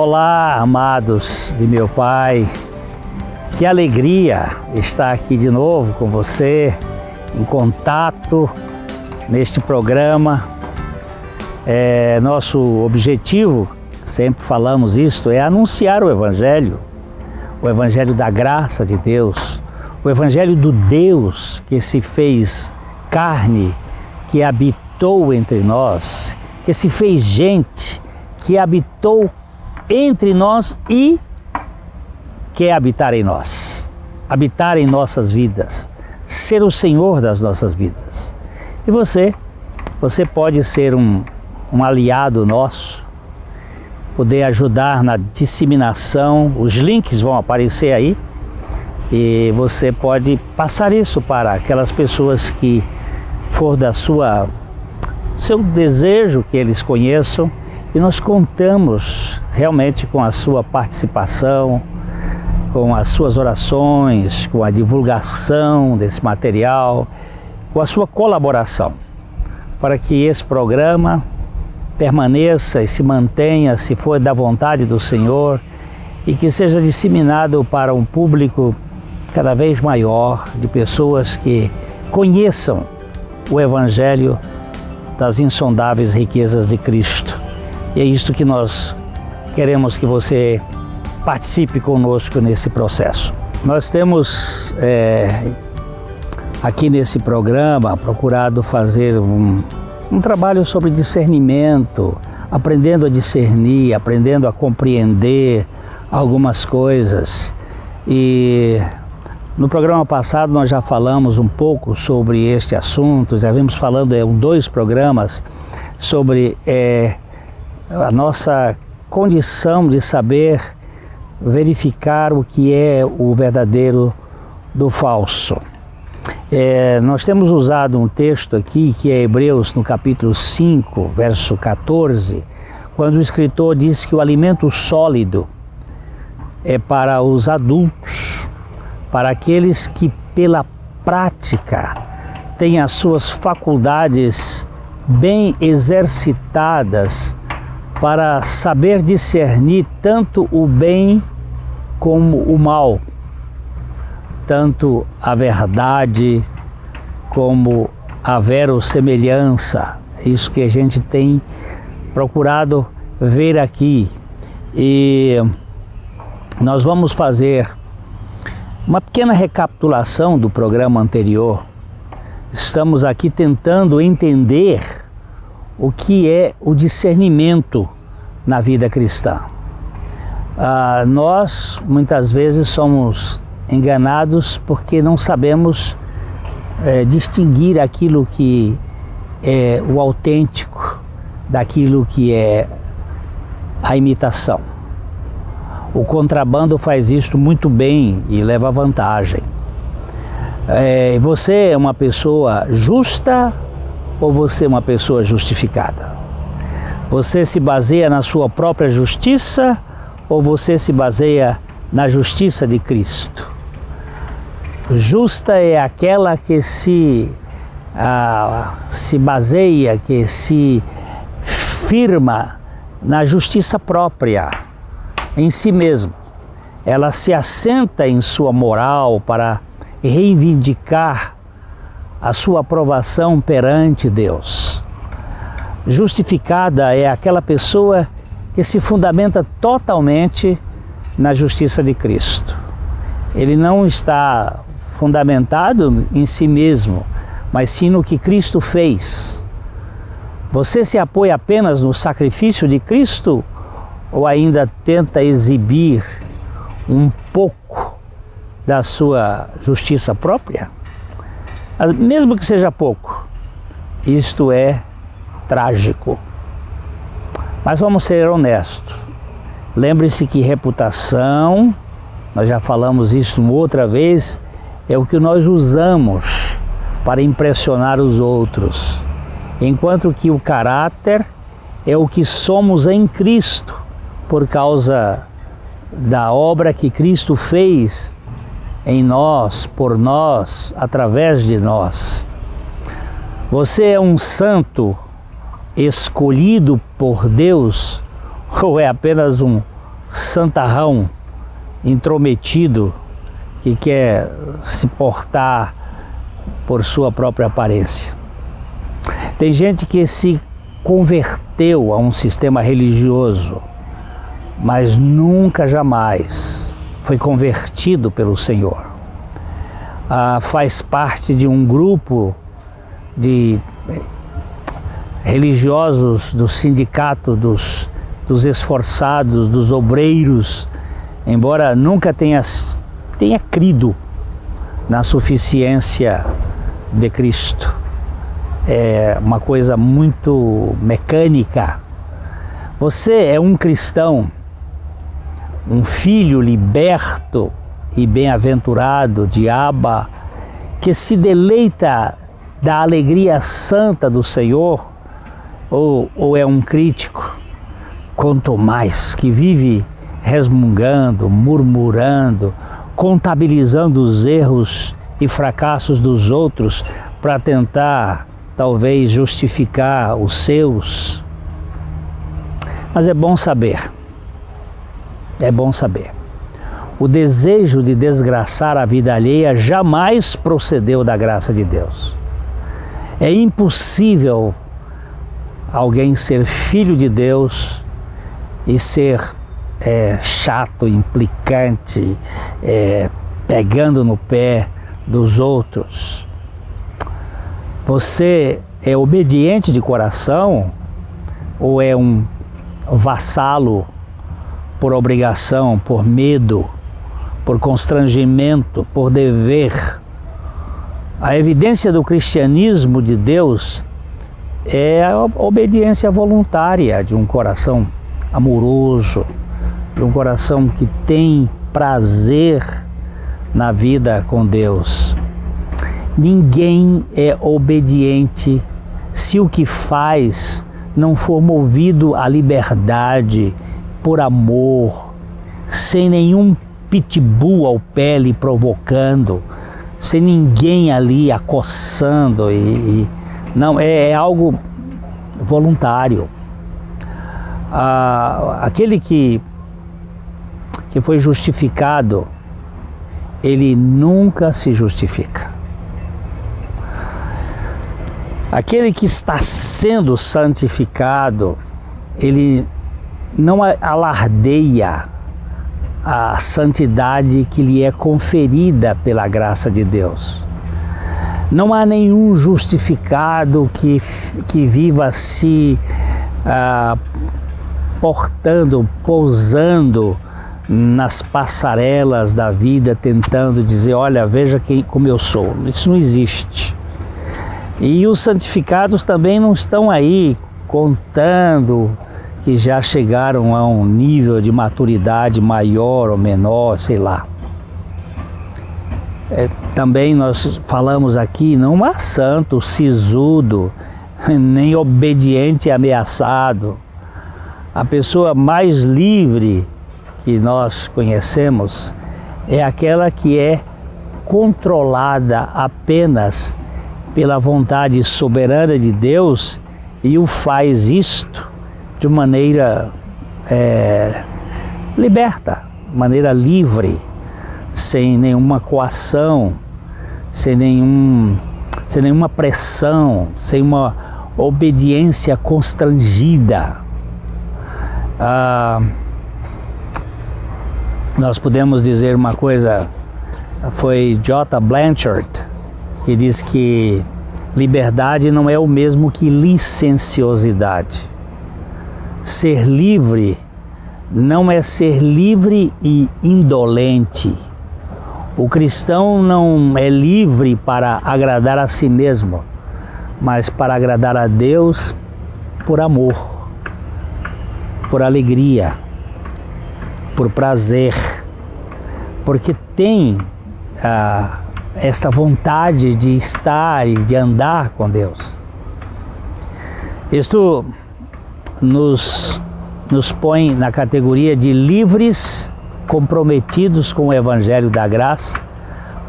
Olá, amados de meu Pai, que alegria estar aqui de novo com você, em contato neste programa. Nosso objetivo, sempre falamos isso, é anunciar o Evangelho da graça de Deus, o Evangelho do Deus que se fez carne, que habitou entre nós, que se fez gente, que habitou entre nós e quer habitar em nós, habitar em nossas vidas, ser o Senhor das nossas vidas. E você pode ser um aliado nosso, poder ajudar na disseminação, os links vão aparecer aí, e você pode passar isso para aquelas pessoas que for da seu desejo que eles conheçam, e nós contamos realmente com a sua participação, com as suas orações, com a divulgação desse material, com a sua colaboração, para que esse programa permaneça e se mantenha, se for da vontade do Senhor, e que seja disseminado para um público cada vez maior de pessoas que conheçam o Evangelho das insondáveis riquezas de Cristo. E é isso que nós queremos que você participe conosco nesse processo. Nós temos aqui nesse programa procurado fazer um trabalho sobre discernimento, aprendendo a discernir, aprendendo a compreender algumas coisas. E no programa passado nós já falamos um pouco sobre este assunto, já vimos falando em 2 programas sobre a nossa condição de saber verificar o que é o verdadeiro do falso. Nós temos usado um texto aqui que é Hebreus no capítulo 5, verso 14, quando o escritor diz que o alimento sólido é para os adultos, para aqueles que pela prática têm as suas faculdades bem exercitadas para saber discernir tanto o bem como o mal, tanto a verdade como a verossemelhança. Isso que a gente tem procurado ver aqui. E nós vamos fazer uma pequena recapitulação do programa anterior. Estamos aqui tentando entender o que é o discernimento na vida cristã. Nós muitas vezes somos enganados porque não sabemos distinguir aquilo que é o autêntico daquilo que é a imitação. O contrabando faz isto muito bem e leva vantagem. Você é uma pessoa justa ou você é uma pessoa justificada? Você se baseia na sua própria justiça ou você se baseia na justiça de Cristo? Justa é aquela que se baseia, que se firma na justiça própria, em si mesma. Ela se assenta em sua moral para reivindicar a sua aprovação perante Deus. Justificada é aquela pessoa que se fundamenta totalmente na justiça de Cristo. Ele não está fundamentado em si mesmo, mas sim no que Cristo fez. Você se apoia apenas no sacrifício de Cristo ou ainda tenta exibir um pouco da sua justiça própria? Mesmo que seja pouco, isto é trágico. Mas vamos ser honestos. Lembre-se que reputação, nós já falamos isso uma outra vez, é o que nós usamos para impressionar os outros, enquanto que o caráter é o que somos em Cristo, por causa da obra que Cristo fez em nós, por nós, através de nós. Você é um santo escolhido por Deus ou é apenas um santarrão intrometido que quer se portar por sua própria aparência. Tem gente que se converteu a um sistema religioso, mas nunca, jamais foi convertido pelo Senhor. Faz parte de um grupo de religiosos do sindicato dos esforçados, dos obreiros, embora nunca tenha crido na suficiência de Cristo. É uma coisa muito mecânica. Você é um cristão, um filho liberto e bem-aventurado de Abba, que se deleita da alegria santa do Senhor, ou é um crítico, quanto mais, que vive resmungando, murmurando, contabilizando os erros e fracassos dos outros para tentar, talvez, justificar os seus? Mas é bom saber, o desejo de desgraçar a vida alheia jamais procedeu da graça de Deus. É impossível alguém ser filho de Deus e ser chato, implicante, pegando no pé dos outros. Você é obediente de coração ou é um vassalo por obrigação, por medo, por constrangimento, por dever? A evidência do cristianismo de Deus é a obediência voluntária de um coração amoroso, de um coração que tem prazer na vida com Deus. Ninguém é obediente se o que faz não for movido à liberdade, por amor, sem nenhum pitbull ao pé lhe provocando, sem ninguém ali acossando, não, é algo voluntário. Aquele que foi justificado, ele nunca se justifica. Aquele que está sendo santificado, ele não alardeia a santidade que lhe é conferida pela graça de Deus. Não há nenhum justificado que viva se portando, pousando nas passarelas da vida, tentando dizer, olha, veja como eu sou. Isso não existe. E os santificados também não estão aí contando que já chegaram a um nível de maturidade maior ou menor, sei lá. Também nós falamos aqui, não há santo sisudo, nem obediente e ameaçado. A pessoa mais livre que nós conhecemos é aquela que é controlada apenas pela vontade soberana de Deus e o faz isto de maneira liberta, maneira livre, sem nenhuma coação, sem nenhuma pressão, sem uma obediência constrangida. Nós podemos dizer uma coisa, foi J. Blanchard que diz que liberdade não é o mesmo que licenciosidade. Ser livre não é ser livre e indolente. O cristão não é livre para agradar a si mesmo, mas para agradar a Deus por amor, por alegria, por prazer, porque tem esta vontade de estar e de andar com Deus. Isto nos põe na categoria de livres, comprometidos com o Evangelho da Graça,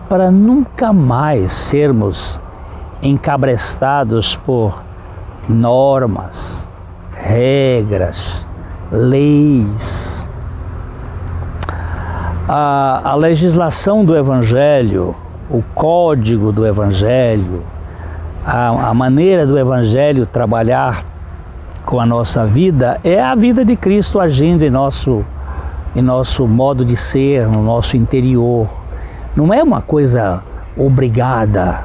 para nunca mais sermos encabrestados por normas, regras, leis, A legislação do Evangelho, o código do Evangelho, a maneira do Evangelho trabalhar com a nossa vida é a vida de Cristo agindo em nosso modo de ser, no nosso interior. Não é uma coisa obrigada,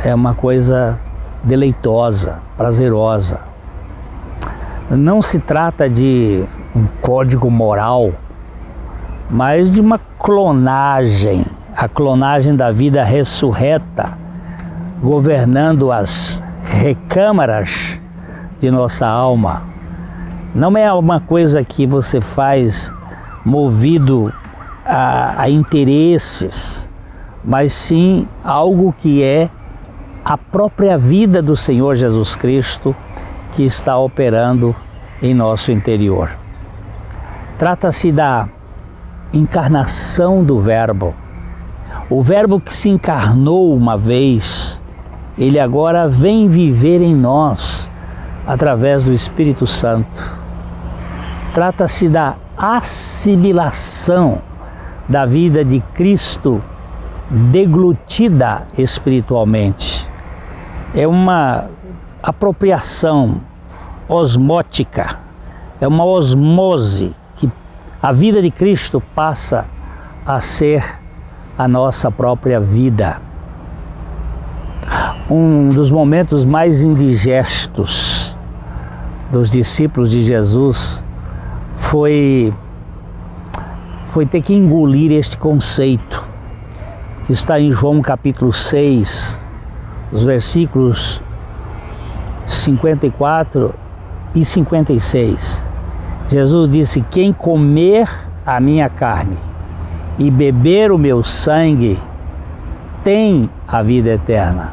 é uma coisa deleitosa, prazerosa. Não se trata de um código moral, mas de uma clonagem, a clonagem da vida ressurreta, governando as recâmaras de nossa alma. Não é uma coisa que você faz movido a interesses, mas sim algo que é a própria vida do Senhor Jesus Cristo que está operando em nosso interior. Trata-se da encarnação do Verbo. O Verbo que se encarnou uma vez, ele agora vem viver em nós através do Espírito Santo. Trata-se da assimilação da vida de Cristo deglutida espiritualmente. É uma apropriação osmótica, é uma osmose que a vida de Cristo passa a ser a nossa própria vida. Um dos momentos mais indigestos dos discípulos de Jesus foi ter que engolir este conceito que está em João capítulo 6, os versículos 54 e 56. Jesus disse: quem comer a minha carne e beber o meu sangue tem a vida eterna,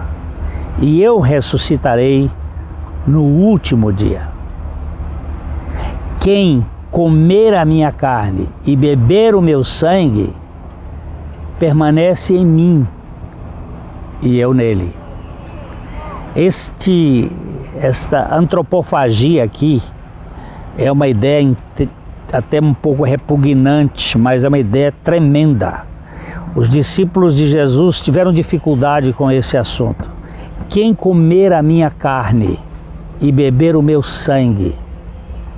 e eu ressuscitarei no último dia. Quem comer a minha carne e beber o meu sangue permanece em mim e eu nele. Esta antropofagia aqui é uma ideia até um pouco repugnante, mas é uma ideia tremenda. Os discípulos de Jesus tiveram dificuldade com esse assunto. Quem comer a minha carne e beber o meu sangue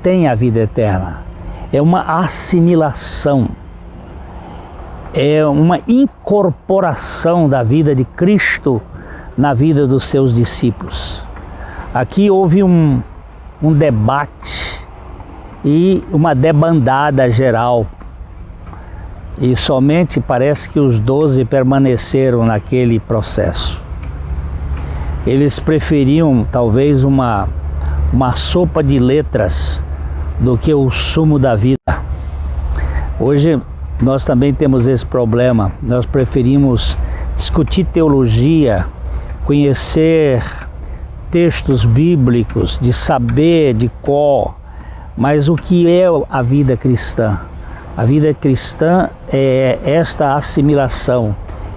tem a vida eterna. É uma assimilação, é uma incorporação da vida de Cristo na vida dos seus discípulos. Aqui houve um debate e uma debandada geral, e somente parece que os 12 permaneceram naquele processo. Eles preferiam talvez uma sopa de letras do que o sumo da vida. Hoje nós também temos esse problema. Nós preferimos discutir teologia, conhecer textos bíblicos, de saber de cor, mas o que é a vida cristã? A vida cristã é esta assimilação,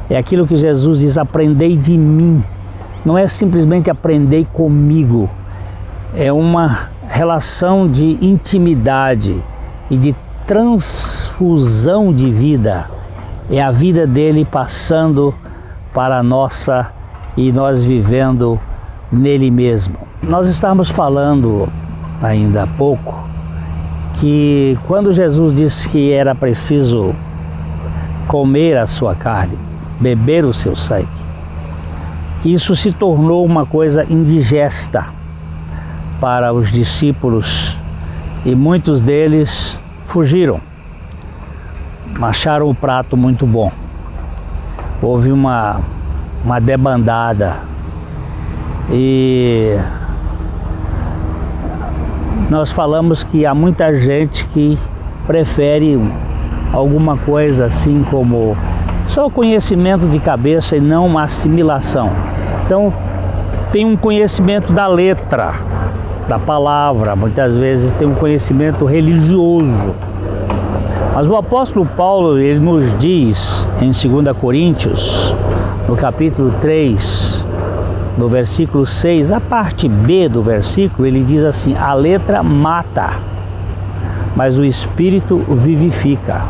é aquilo que Jesus diz: aprendei de mim. Não é simplesmente aprendei comigo, é uma relação de intimidade e de transfusão de vida. É a vida dele passando para a nossa e nós vivendo nele mesmo. Nós estávamos falando ainda há pouco que quando Jesus disse que era preciso comer a sua carne, beber o seu sangue, que isso se tornou uma coisa indigesta para os discípulos e muitos deles fugiram, acharam o prato muito bom. Houve uma debandada e nós falamos que há muita gente que prefere alguma coisa assim como só conhecimento de cabeça e não uma assimilação. Então tem um conhecimento da letra, da palavra, muitas vezes tem um conhecimento religioso. Mas o apóstolo Paulo, ele nos diz em 2 Coríntios, no capítulo 3, no versículo 6, a parte B do versículo, ele diz assim: a letra mata, mas o Espírito vivifica.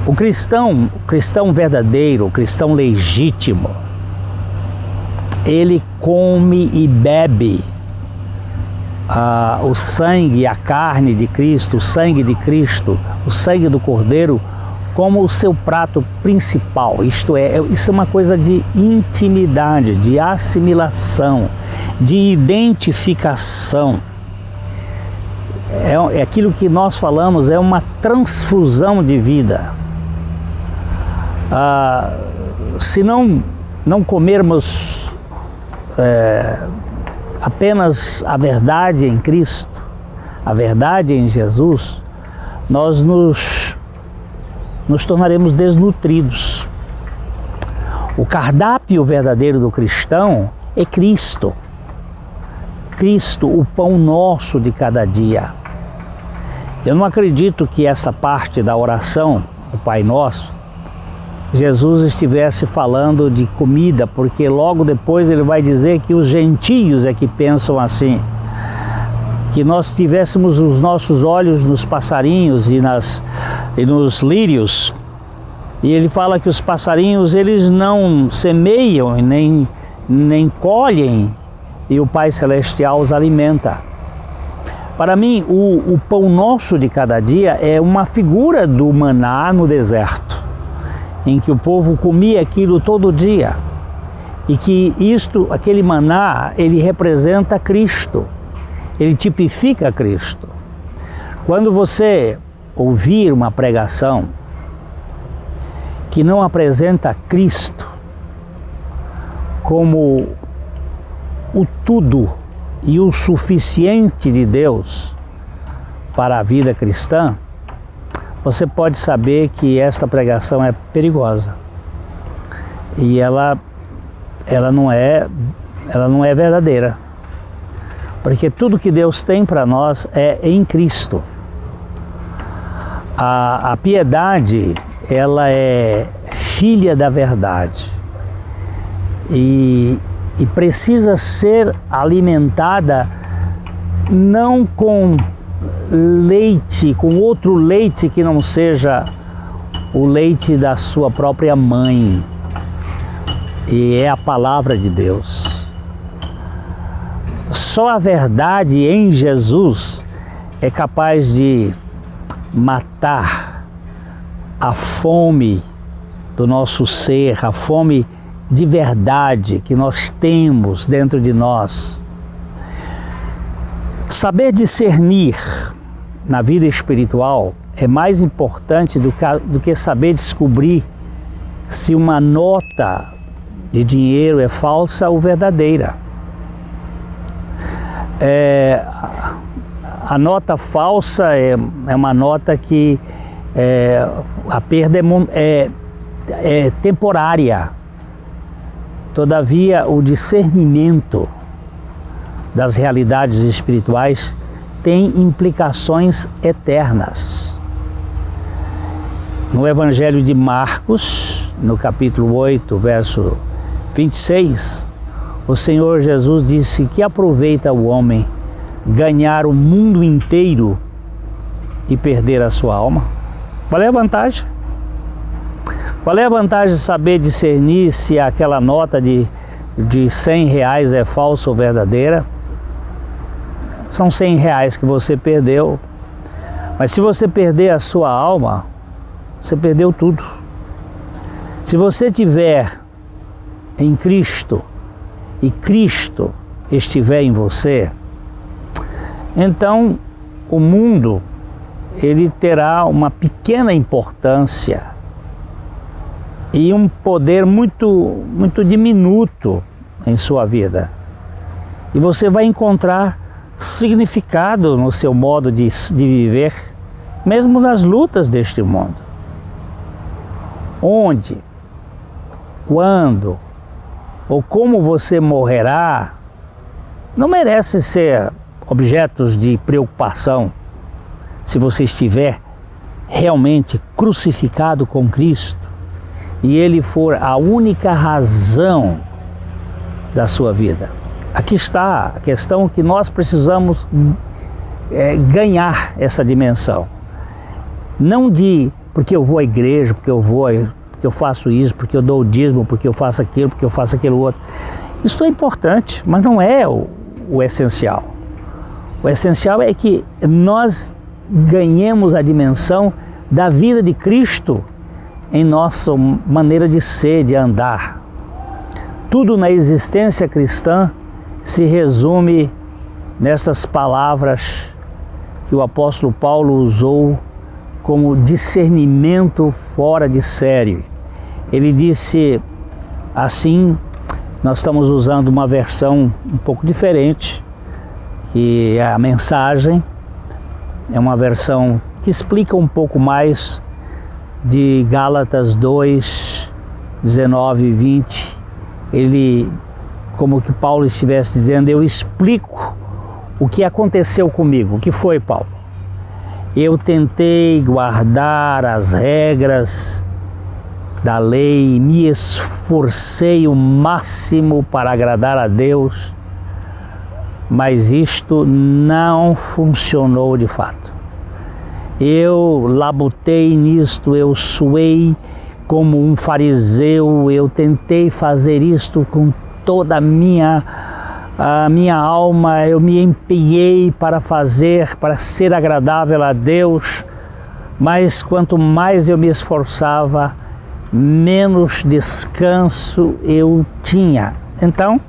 O cristão verdadeiro, o cristão legítimo, ele come e bebe o sangue, a carne de Cristo, o sangue de Cristo, o sangue do Cordeiro, como o seu prato principal. Isso é uma coisa de intimidade, de assimilação, de identificação. É aquilo que nós falamos, é uma transfusão de vida. Se não comermos apenas a verdade em Cristo, a verdade em Jesus, nós nos tornaremos desnutridos. O cardápio verdadeiro do cristão é Cristo. Cristo, o pão nosso de cada dia. Eu não acredito que essa parte da oração do Pai Nosso, Jesus estivesse falando de comida, porque logo depois ele vai dizer que os gentios é que pensam assim, que nós tivéssemos os nossos olhos nos passarinhos e nos lírios. E ele fala que os passarinhos, eles não semeiam nem colhem, e o Pai Celestial os alimenta. Para mim, o pão nosso de cada dia é uma figura do maná no deserto, em que o povo comia aquilo todo dia, e que aquele maná, ele representa Cristo, ele tipifica Cristo. Quando você ouvir uma pregação que não apresenta Cristo como o tudo e o suficiente de Deus para a vida cristã, você pode saber que esta pregação é perigosa. E ela não é verdadeira. Porque tudo que Deus tem para nós é em Cristo. A piedade, ela é filha da verdade. E precisa ser alimentada não com leite, com outro leite que não seja o leite da sua própria mãe. E é a palavra de Deus. Só a verdade em Jesus é capaz de matar a fome do nosso ser, a fome de verdade que nós temos dentro de nós. Saber discernir na vida espiritual é mais importante do que saber descobrir se uma nota de dinheiro é falsa ou verdadeira. A nota falsa é uma nota que a perda é temporária. Todavia, o discernimento das realidades espirituais tem implicações eternas. No Evangelho de Marcos, no capítulo 8, verso 26, o Senhor Jesus disse: que aproveita o homem ganhar o mundo inteiro e perder a sua alma? Qual é a vantagem? Qual é a vantagem de saber discernir se aquela nota de 100 reais é falsa ou verdadeira? São 100 reais que você perdeu. Mas se você perder a sua alma, você perdeu tudo. Se você estiver em Cristo e Cristo estiver em você, então o mundo, ele terá uma pequena importância e um poder muito, muito diminuto em sua vida. E você vai encontrar significado no seu modo de viver, mesmo nas lutas deste mundo. Onde, quando ou como você morrerá não merece ser objetos de preocupação se você estiver realmente crucificado com Cristo e Ele for a única razão da sua vida. Aqui está a questão que nós precisamos ganhar essa dimensão. Não de porque eu vou à igreja, porque eu faço isso, porque eu dou o dízimo, porque eu faço aquilo, porque eu faço aquilo outro. Isso é importante, mas não é o essencial. O essencial é que nós ganhemos a dimensão da vida de Cristo em nossa maneira de ser, de andar. Tudo na existência cristã se resume nessas palavras que o apóstolo Paulo usou como discernimento fora de série. Ele disse assim, nós estamos usando uma versão um pouco diferente, que é a Mensagem, é uma versão que explica um pouco mais de Gálatas 2, 19 e 20. Ele, como que Paulo estivesse dizendo, eu explico o que aconteceu comigo. O que foi, Paulo? Eu tentei guardar as regras da lei, me esforcei o máximo para agradar a Deus, mas isto não funcionou de fato. Eu labutei nisto, eu suei como um fariseu, eu tentei fazer isto com toda a minha alma, eu me empenhei para fazer, para ser agradável a Deus, mas quanto mais eu me esforçava, menos descanso eu tinha. Então,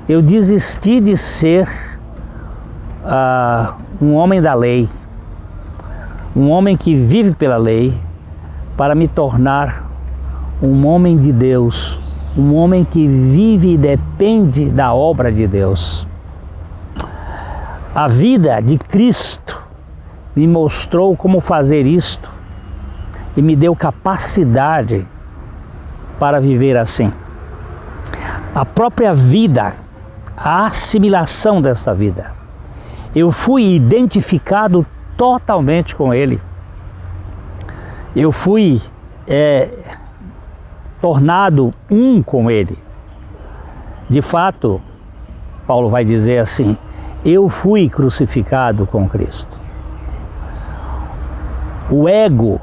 eu desisti de ser um homem da lei, um homem que vive pela lei, para me tornar um homem de Deus, um homem que vive e depende da obra de Deus. A vida de Cristo me mostrou como fazer isto e me deu capacidade para viver assim. A própria vida, a assimilação dessa vida. Eu fui identificado totalmente com Ele. Eu fui tornado um com Ele. De fato, Paulo vai dizer assim, eu fui crucificado com Cristo. O ego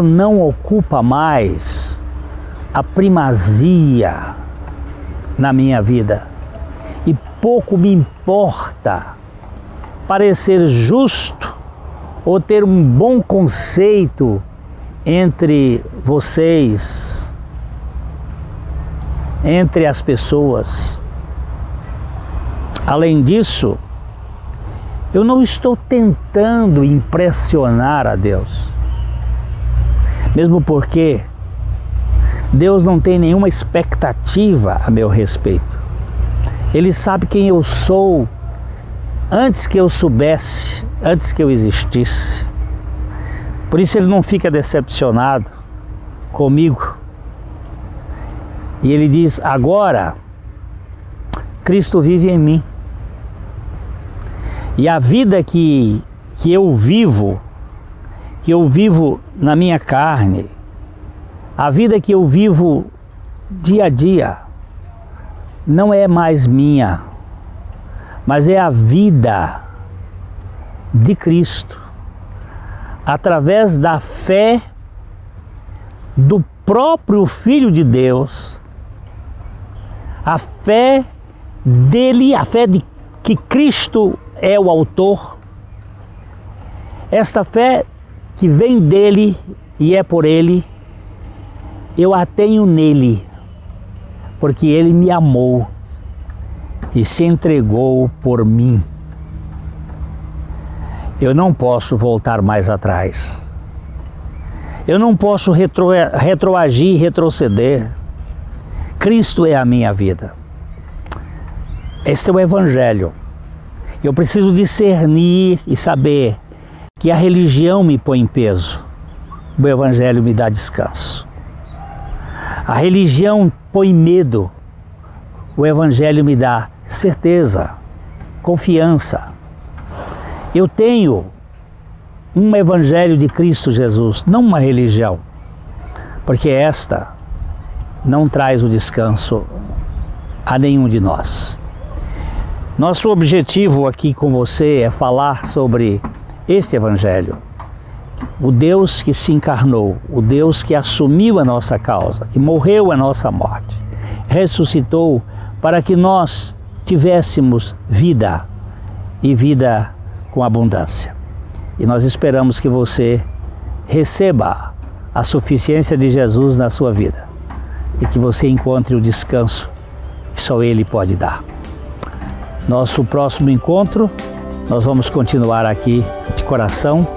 não ocupa mais a primazia na minha vida. E pouco me importa parecer justo ou ter um bom conceito entre vocês, entre as pessoas. Além disso, eu não estou tentando impressionar a Deus, mesmo porque Deus não tem nenhuma expectativa a meu respeito. Ele sabe quem eu sou antes que eu soubesse, antes que eu existisse. Por isso Ele não fica decepcionado comigo. E Ele diz, agora Cristo vive em mim. E a vida que eu vivo na minha carne, a vida que eu vivo dia a dia, não é mais minha, mas é a vida de Cristo, através da fé do próprio Filho de Deus, a fé dele, a fé de que Cristo é o autor, esta fé que vem dele e é por ele, eu a tenho nele, porque ele me amou e se entregou por mim. Eu não posso voltar mais atrás. Eu não posso retroagir, retroceder. Cristo é a minha vida. Este é o Evangelho. Eu preciso discernir e saber que a religião me põe em peso. O Evangelho me dá descanso. A religião põe medo. O Evangelho me dá certeza, confiança. Eu tenho um Evangelho de Cristo Jesus, não uma religião, porque esta não traz o descanso a nenhum de nós. Nosso objetivo aqui com você é falar sobre este Evangelho, O Deus que se encarnou, o Deus que assumiu a nossa causa, que morreu a nossa morte, ressuscitou para que nós tivéssemos vida e vida com abundância. E nós esperamos que você receba a suficiência de Jesus na sua vida e que você encontre o descanso que só Ele pode dar. Nosso próximo encontro, nós vamos continuar aqui de coração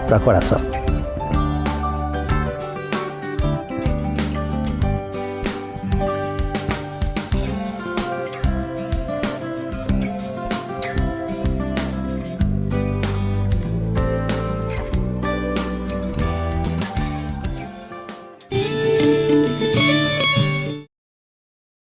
para coração.